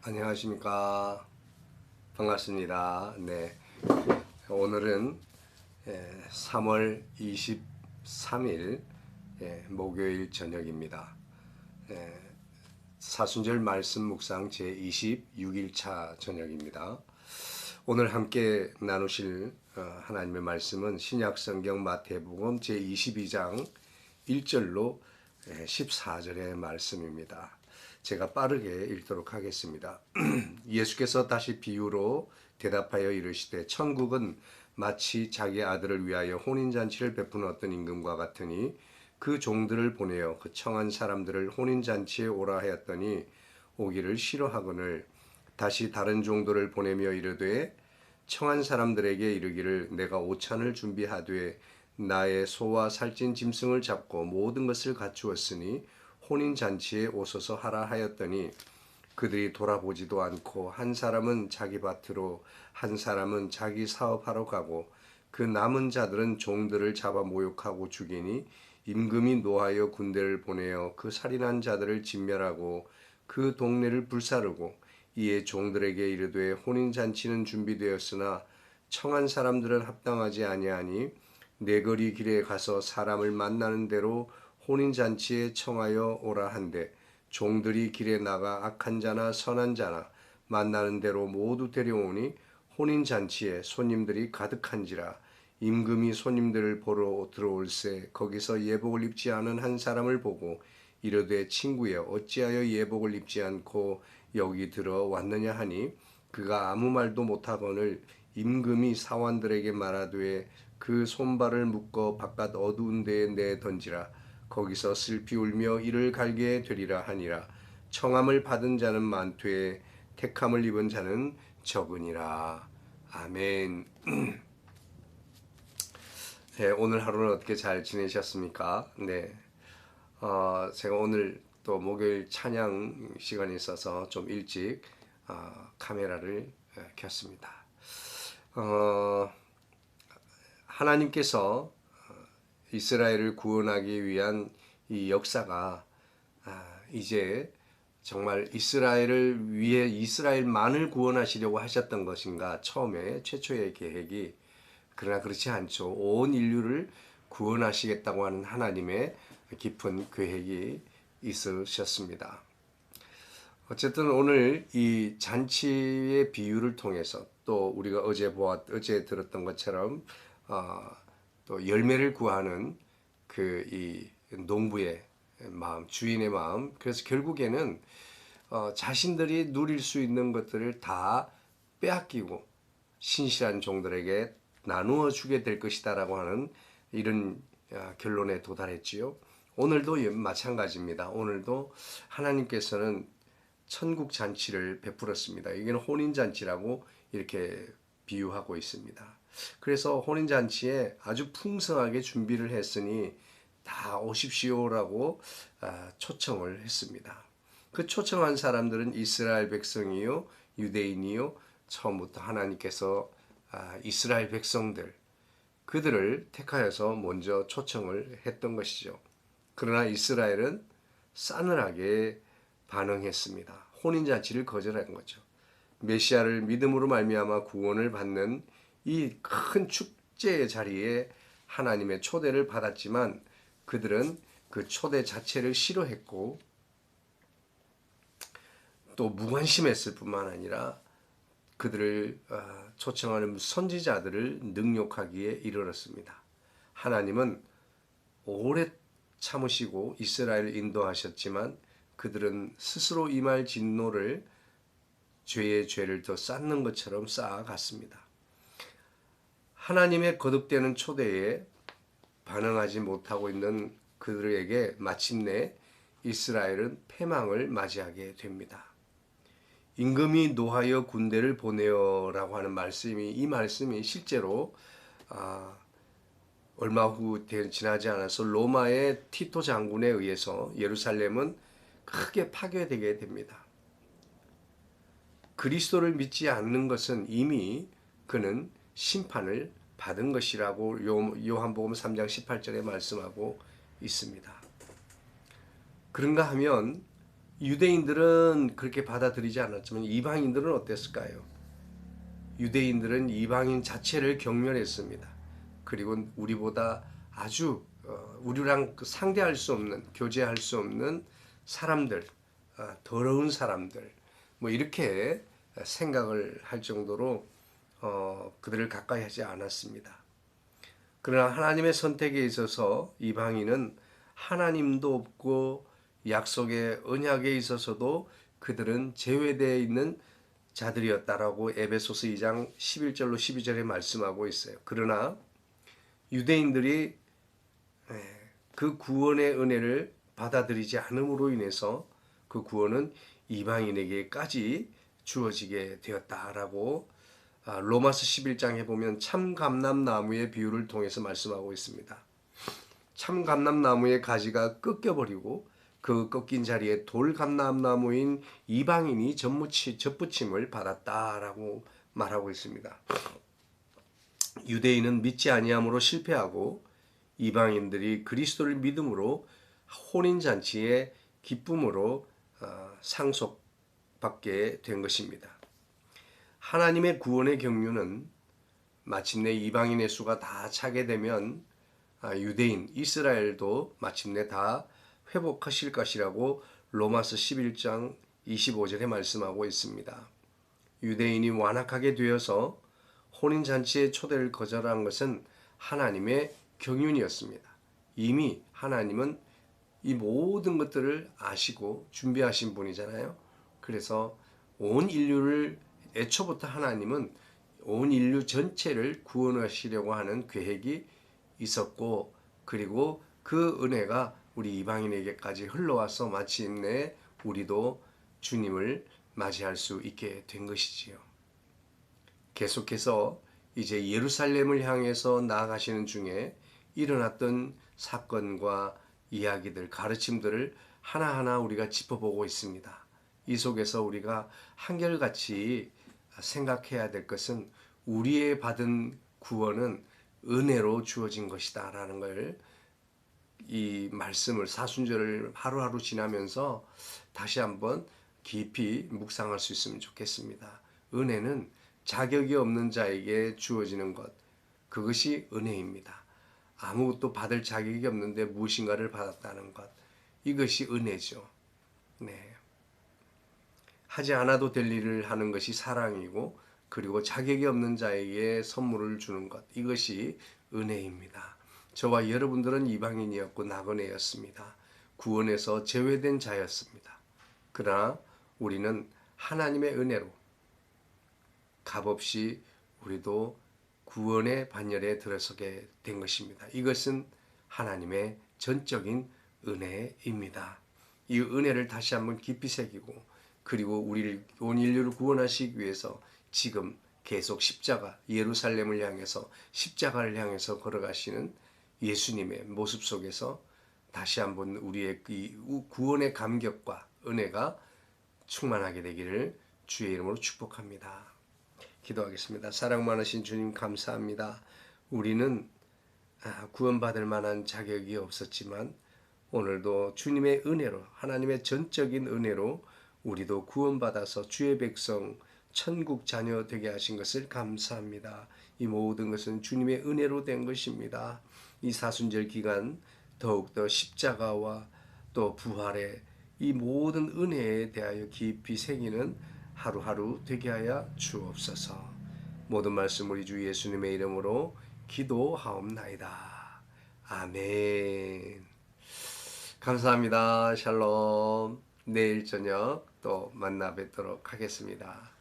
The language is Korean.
안녕하십니까. 반갑습니다. 네. 오늘은 3월 23일 목요일 저녁입니다. 사순절 말씀 묵상 제26일차 저녁입니다. 오늘 함께 나누실 하나님의 말씀은 신약성경 마태복음 제22장 1절로 14절의 말씀입니다. 제가 빠르게 읽도록 하겠습니다. 예수께서 다시 비유로 대답하여 이르시되 천국은 마치 자기 아들을 위하여 혼인잔치를 베푸는 어떤 임금과 같으니 그 종들을 보내어 그 청한 사람들을 혼인잔치에 오라 하였더니 오기를 싫어하거늘 다시 다른 종들을 보내며 이르되 청한 사람들에게 이르기를 내가 오찬을 준비하되 나의 소와 살찐 짐승을 잡고 모든 것을 갖추었으니 혼인잔치에 오소서 하라 하였더니 그들이 돌아보지도 않고 한 사람은 자기 밭으로 한 사람은 자기 사업하러 가고 그 남은 자들은 종들을 잡아 모욕하고 죽이니 임금이 노하여 군대를 보내어 그 살인한 자들을 진멸하고 그 동네를 불사르고 이에 종들에게 이르되 혼인잔치는 준비되었으나 청한 사람들은 합당하지 아니하니 내거리 길에 가서 사람을 만나는 대로 혼인잔치에 청하여 오라 한데 종들이 길에 나가 악한 자나 선한 자나 만나는 대로 모두 데려오니 혼인잔치에 손님들이 가득한지라 임금이 손님들을 보러 들어올새 거기서 예복을 입지 않은 한 사람을 보고 이르되 친구여 어찌하여 예복을 입지 않고 여기 들어왔느냐 하니 그가 아무 말도 못하거늘 임금이 사환들에게 말하되 그 손발을 묶어 바깥 어두운 데에 내 던지라 거기서 슬피 울며 이를 갈게 되리라 하니라. 청함을 받은 자는 많되 택함을 입은 자는 적으니라. 아멘. 네, 오늘 하루는 어떻게 잘 지내셨습니까? 네, 제가 오늘 또 목요일 찬양 시간이 있어서 좀 일찍 카메라를 켰습니다. 하나님께서 이스라엘을 구원하기 위한 이 역사가 이제 정말 이스라엘을 위해 이스라엘만을 구원하시려고 하셨던 것인가 처음에 최초의 계획이 그러나 그렇지 않죠. 온 인류를 구원하시겠다고 하는 하나님의 깊은 계획이 있으셨습니다. 어쨌든 오늘 이 잔치의 비유를 통해서 또 우리가 어제 들었던 것처럼 또 열매를 구하는 그 이 농부의 마음, 주인의 마음. 그래서 결국에는 자신들이 누릴 수 있는 것들을 다 빼앗기고 신실한 종들에게 나누어 주게 될 것이다라고 하는 이런 결론에 도달했지요. 오늘도 마찬가지입니다. 오늘도 하나님께서는 천국 잔치를 베풀었습니다. 이게는 혼인 잔치라고 이렇게 비유하고 있습니다. 그래서 혼인 잔치에 아주 풍성하게 준비를 했으니 다 오십시오라고 초청을 했습니다. 그 초청한 사람들은 이스라엘 백성이요, 유대인이요, 처음부터 하나님께서 이스라엘 백성들 그들을 택하여서 먼저 초청을 했던 것이죠. 그러나 이스라엘은 싸늘하게 반응했습니다. 혼인잔치를 거절한 거죠. 메시아를 믿음으로 말미암아 구원을 받는 이 큰 축제의 자리에 하나님의 초대를 받았지만 그들은 그 초대 자체를 싫어했고 또 무관심했을 뿐만 아니라 그들을 초청하는 선지자들을 능욕하기에 이르렀습니다. 하나님은 오래 참으시고 이스라엘을 인도하셨지만 그들은 스스로 임할 진노를 죄의 죄를 더 쌓는 것처럼 쌓아갔습니다. 하나님의 거듭되는 초대에 반응하지 못하고 있는 그들에게 마침내 이스라엘은 패망을 맞이하게 됩니다. 임금이 노하여 군대를 보내어라고 하는 이 말씀이 실제로 얼마 후 지나지 않아서 로마의 티토 장군에 의해서 예루살렘은 크게 파괴되게 됩니다. 그리스도를 믿지 않는 것은 이미 그는 심판을 받은 것이라고 요한복음 3장 18절에 말씀하고 있습니다. 그런가 하면 유대인들은 그렇게 받아들이지 않았지만 이방인들은 어땠을까요? 유대인들은 이방인 자체를 경멸했습니다. 그리고 우리보다 아주 우리랑 상대할 수 없는, 교제할 수 없는 사람들, 더러운 사람들, 뭐 이렇게 생각을 할 정도로 그들을 가까이 하지 않았습니다. 그러나 하나님의 선택에 있어서 이방인은 하나님도 없고 약속의 언약에 있어서도 그들은 제외되어 있는 자들이었다라고 에베소서 2장 11절로 12절에 말씀하고 있어요. 그러나 유대인들이 그 구원의 은혜를 받아들이지 않음으로 인해서 그 구원은 이방인에게까지 주어지게 되었다라고 로마서 11장에 보면 참감람나무의 비유를 통해서 말씀하고 있습니다. 참감람나무의 가지가 꺾여버리고 그 꺾인 자리에 돌감람나무인 이방인이 접붙임을 받았다라고 말하고 있습니다. 유대인은 믿지 아니함으로 실패하고 이방인들이 그리스도를 믿음으로 혼인잔치의 기쁨으로 상속받게 된 것입니다. 하나님의 구원의 경륜은 마침내 이방인의 수가 다 차게 되면 유대인, 이스라엘도 마침내 다 회복하실 것이라고 로마서 11장 25절에 말씀하고 있습니다. 유대인이 완악하게 되어서 혼인잔치의 초대를 거절한 것은 하나님의 경륜이었습니다. 이미 하나님은 이 모든 것들을 아시고 준비하신 분이잖아요. 그래서 온 인류를 애초부터 하나님은 온 인류 전체를 구원하시려고 하는 계획이 있었고, 그리고 그 은혜가 우리 이방인에게까지 흘러와서 마침내 우리도 주님을 맞이할 수 있게 된 것이지요. 계속해서 이제 예루살렘을 향해서 나아가시는 중에 일어났던 사건과 이야기들, 가르침들을 하나하나 우리가 짚어보고 있습니다. 이 속에서 우리가 한결같이 생각해야 될 것은 우리의 받은 구원은 은혜로 주어진 것이다 라는 걸, 이 말씀을 사순절을 하루하루 지나면서 다시 한번 깊이 묵상할 수 있으면 좋겠습니다. 은혜는 자격이 없는 자에게 주어지는 것, 그것이 은혜입니다. 아무것도 받을 자격이 없는데 무엇인가를 받았다는 것, 이것이 은혜죠. 네. 하지 않아도 될 일을 하는 것이 사랑이고, 그리고 자격이 없는 자에게 선물을 주는 것, 이것이 은혜입니다. 저와 여러분들은 이방인이었고 나그네였습니다. 구원에서 제외된 자였습니다. 그러나 우리는 하나님의 은혜로 값없이 우리도 구원의 반열에 들어서게 된 것입니다. 이것은 하나님의 전적인 은혜입니다. 이 은혜를 다시 한번 깊이 새기고, 그리고 우리를, 온 인류를 구원하시기 위해서 지금 계속 십자가, 예루살렘을 향해서 십자가를 향해서 걸어가시는 예수님의 모습 속에서 다시 한번 우리의 구원의 감격과 은혜가 충만하게 되기를 주의 이름으로 축복합니다. 기도하겠습니다. 사랑 많으신 주님, 감사합니다. 우리는 구원받을 만한 자격이 없었지만 오늘도 주님의 은혜로, 하나님의 전적인 은혜로 우리도 구원받아서 주의 백성, 천국 자녀 되게 하신 것을 감사합니다. 이 모든 것은 주님의 은혜로 된 것입니다. 이 사순절 기간 더욱더 십자가와 또 부활의 이 모든 은혜에 대하여 깊이 새기는 하루하루 되게 하여 주옵소서. 모든 말씀 우리 주 예수님의 이름으로 기도하옵나이다. 아멘. 감사합니다. 샬롬. 내일 저녁 또 만나 뵙도록 하겠습니다.